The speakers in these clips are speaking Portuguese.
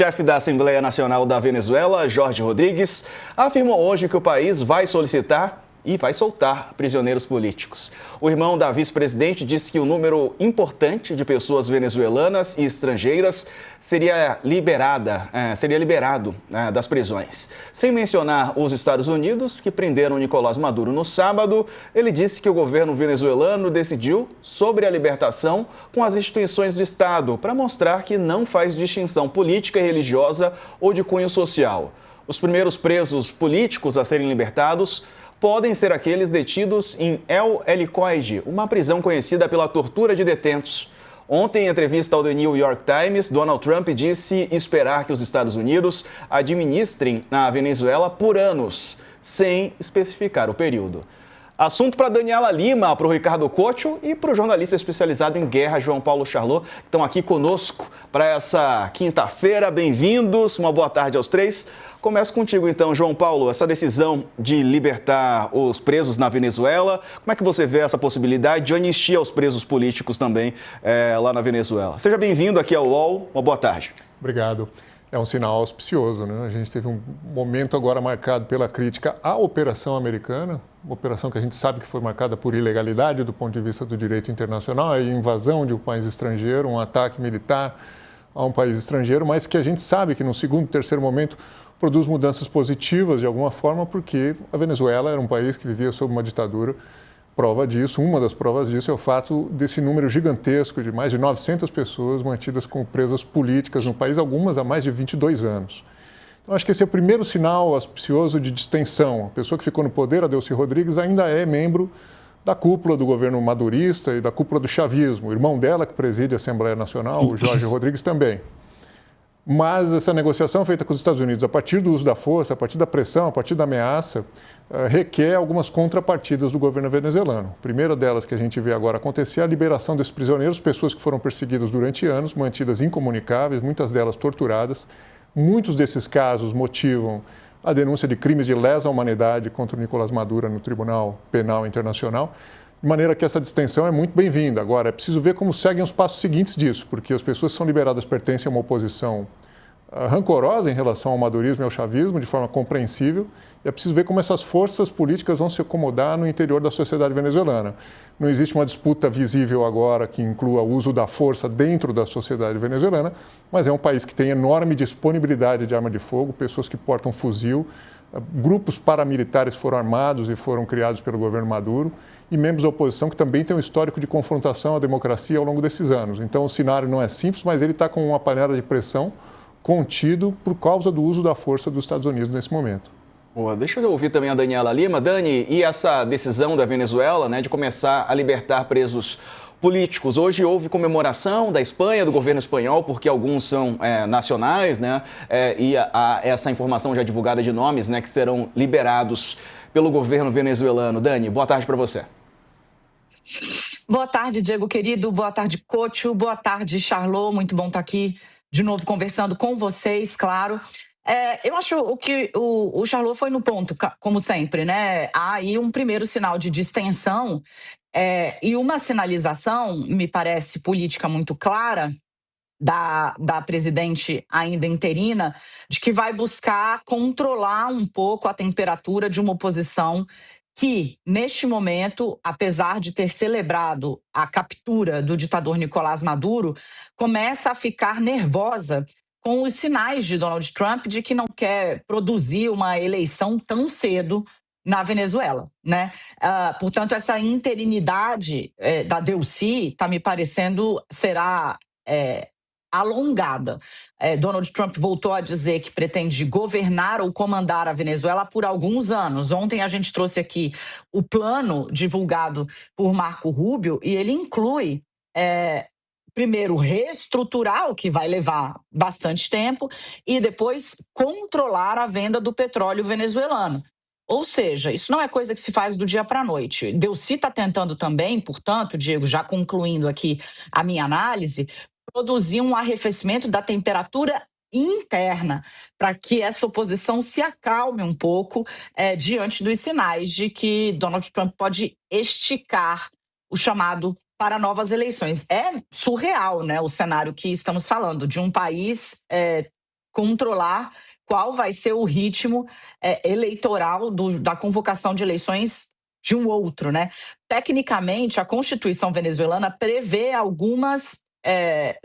Chefe da Assembleia Nacional da Venezuela, Jorge Rodrigues, afirmou hoje que o país vai solicitar e vai soltar prisioneiros políticos. O irmão da vice-presidente disse que o número importante de pessoas venezuelanas e estrangeiras seria liberado das prisões. Sem mencionar os Estados Unidos, que prenderam Nicolás Maduro no sábado, ele disse que o governo venezuelano decidiu sobre a libertação com as instituições do Estado para mostrar que não faz distinção política e religiosa ou de cunho social. Os primeiros presos políticos a serem libertados podem ser aqueles detidos em El Helicoide, uma prisão conhecida pela tortura de detentos. Ontem, em entrevista ao The New York Times, Donald Trump disse esperar que os Estados Unidos administrem a Venezuela por anos, sem especificar o período. Assunto para Daniela Lima, para o Ricardo Couto e para o jornalista especializado em guerra, João Paulo Charlot, que estão aqui conosco para essa quinta-feira. Bem-vindos, uma boa tarde aos três. Começo contigo então, João Paulo, essa decisão de libertar os presos na Venezuela, como é que você vê essa possibilidade de anistia aos presos políticos também lá na Venezuela? Seja bem-vindo aqui ao UOL, uma boa tarde. Obrigado. É um sinal auspicioso, né? A gente teve um momento agora marcado pela crítica à operação americana, uma operação que a gente sabe que foi marcada por ilegalidade do ponto de vista do direito internacional, a invasão de um país estrangeiro, um ataque militar a um país estrangeiro, mas que a gente sabe que no segundo e terceiro momento produz mudanças positivas de alguma forma, porque a Venezuela era um país que vivia sob uma ditadura. Prova disso, uma das provas disso é o fato desse número gigantesco de mais de 900 pessoas mantidas como presas políticas no país, algumas há mais de 22 anos. Então, acho que esse é o primeiro sinal auspicioso de distensão. A pessoa que ficou no poder, a Delcy Rodrigues, ainda é membro da cúpula do governo madurista e da cúpula do chavismo. O irmão dela, que preside a Assembleia Nacional, o Jorge Rodrigues, também. Mas essa negociação feita com os Estados Unidos, a partir do uso da força, a partir da pressão, a partir da ameaça, requer algumas contrapartidas do governo venezuelano. A primeira delas que a gente vê agora acontecer é a liberação desses prisioneiros, pessoas que foram perseguidas durante anos, mantidas incomunicáveis, muitas delas torturadas. Muitos desses casos motivam a denúncia de crimes de lesa humanidade contra o Nicolás Maduro no Tribunal Penal Internacional, de maneira que essa distensão é muito bem-vinda. Agora, é preciso ver como seguem os passos seguintes disso, porque as pessoas que são liberadas pertencem a uma oposição rancorosa em relação ao madurismo e ao chavismo, de forma compreensível, e é preciso ver como essas forças políticas vão se acomodar no interior da sociedade venezuelana. Não existe uma disputa visível agora que inclua o uso da força dentro da sociedade venezuelana, mas é um país que tem enorme disponibilidade de arma de fogo, pessoas que portam fuzil, grupos paramilitares foram armados e foram criados pelo governo Maduro, e membros da oposição que também têm um histórico de confrontação à democracia ao longo desses anos. Então o cenário não é simples, mas ele está com uma panela de pressão contido por causa do uso da força dos Estados Unidos nesse momento. Boa, deixa eu ouvir também a Daniela Lima. Dani, e essa decisão da Venezuela, né, de começar a libertar presos políticos? Hoje houve comemoração da Espanha, do governo espanhol, porque alguns são nacionais, né, e essa informação já divulgada de nomes, né, que serão liberados pelo governo venezuelano. Dani, boa tarde para você. Boa tarde, Diego querido. Boa tarde, Couto. Boa tarde, Charlot. Muito bom estar aqui de novo conversando com vocês, claro. Eu acho que o Charlot foi no ponto, como sempre, né? Há aí um primeiro sinal de distensão e uma sinalização, me parece, política muito clara da presidente ainda interina, de que vai buscar controlar um pouco a temperatura de uma oposição que, neste momento, apesar de ter celebrado a captura do ditador Nicolás Maduro, começa a ficar nervosa com os sinais de Donald Trump de que não quer produzir uma eleição tão cedo na Venezuela, né? Portanto, essa interinidade da Delcy está me parecendo será alongada. Donald Trump voltou a dizer que pretende governar ou comandar a Venezuela por alguns anos. Ontem a gente trouxe aqui o plano divulgado por Marco Rubio e ele inclui, primeiro, reestruturar, o que vai levar bastante tempo, e depois controlar a venda do petróleo venezuelano. Ou seja, isso não é coisa que se faz do dia para a noite. Delcy está tentando também, portanto, Diego, já concluindo aqui a minha análise, produzir um arrefecimento da temperatura interna para que essa oposição se acalme um pouco diante dos sinais de que Donald Trump pode esticar o chamado para novas eleições. É surreal, né, o cenário que estamos falando, de um país controlar qual vai ser o ritmo eleitoral da convocação de eleições de um outro, né? Tecnicamente, a Constituição venezuelana prevê algumas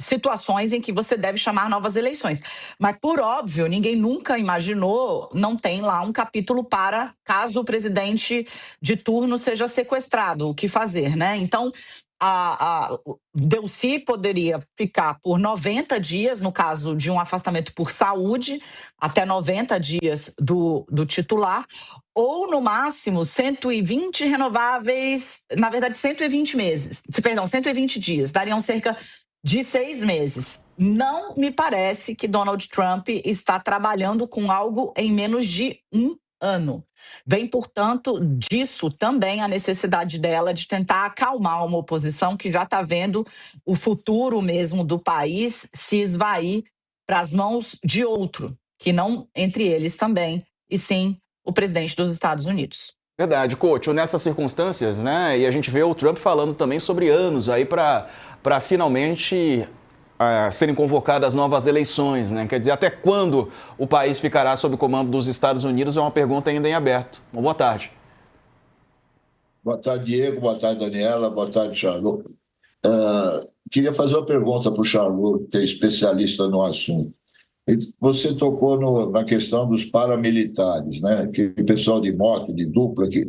situações em que você deve chamar novas eleições. Mas, por óbvio, ninguém nunca imaginou, não tem lá um capítulo para caso o presidente de turno seja sequestrado, o que fazer, né? Então, a Delcy poderia ficar por 90 dias, no caso de um afastamento por saúde, até 90 dias do titular, ou no máximo 120 renováveis, na verdade 120 meses, perdão, 120 dias, dariam cerca de 6 meses. Não me parece que Donald Trump está trabalhando com algo em menos de um ano. Vem, portanto, disso também a necessidade dela de tentar acalmar uma oposição que já está vendo o futuro mesmo do país se esvair para as mãos de outro, que não entre eles também, e sim o presidente dos Estados Unidos. Verdade, coach. Nessas circunstâncias, né? E a gente vê o Trump falando também sobre anos aí para finalmente serem convocadas novas eleições, né? Quer dizer, até quando o país ficará sob o comando dos Estados Unidos é uma pergunta ainda em aberto. Boa tarde. Boa tarde, Diego. Boa tarde, Daniela. Boa tarde, Charlot. Queria fazer uma pergunta para o Charlot, que é especialista no assunto. Você tocou na questão dos paramilitares, né? Que o pessoal de moto, de dupla, que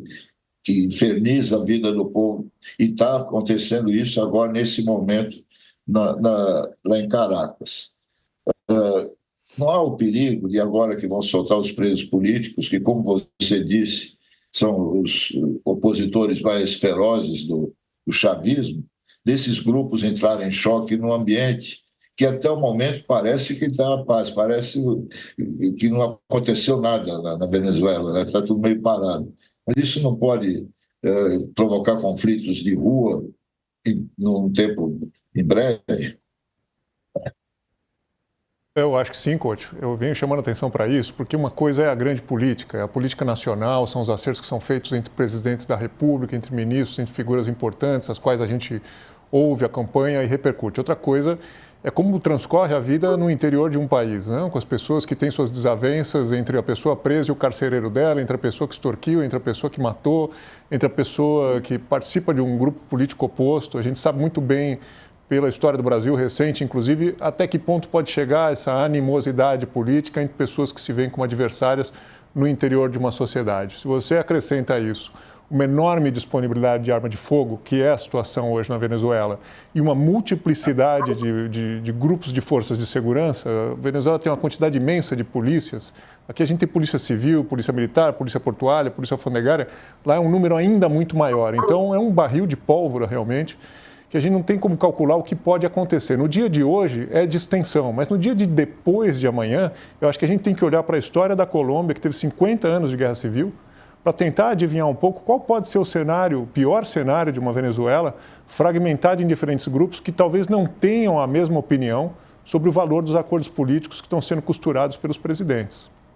inferniza a vida do povo. E está acontecendo isso agora, nesse momento, lá em Caracas. Não há o perigo de agora que vão soltar os presos políticos, que, como você disse, são os opositores mais ferozes do chavismo, desses grupos entrarem em choque no ambiente que até o momento parece que está a paz, parece que não aconteceu nada na Venezuela, né? Está tudo meio parado. Mas isso não pode provocar conflitos de rua num tempo em breve? Eu acho que sim, coach. Eu venho chamando a atenção para isso, porque uma coisa é a grande política, a política nacional, são os acertos que são feitos entre presidentes da República, entre ministros, entre figuras importantes, as quais a gente ouve, acompanha e repercute. Outra coisa é como transcorre a vida no interior de um país, né? Com as pessoas que têm suas desavenças entre a pessoa presa e o carcereiro dela, entre a pessoa que extorquiu, entre a pessoa que matou, entre a pessoa que participa de um grupo político oposto. A gente sabe muito bem, pela história do Brasil recente, inclusive, até que ponto pode chegar essa animosidade política entre pessoas que se veem como adversárias no interior de uma sociedade. Se você acrescenta a isso uma enorme disponibilidade de arma de fogo, que é a situação hoje na Venezuela, e uma multiplicidade de grupos de forças de segurança, a Venezuela tem uma quantidade imensa de polícias. Aqui a gente tem polícia civil, polícia militar, polícia portuária, polícia alfandegária. Lá é um número ainda muito maior. Então é um barril de pólvora, realmente, que a gente não tem como calcular o que pode acontecer. No dia de hoje é distensão, mas no dia de depois de amanhã, eu acho que a gente tem que olhar para a história da Colômbia, que teve 50 anos de guerra civil, para tentar adivinhar um pouco qual pode ser o pior cenário de uma Venezuela fragmentada em diferentes grupos que talvez não tenham a mesma opinião sobre o valor dos acordos políticos que estão sendo costurados pelos presidentes.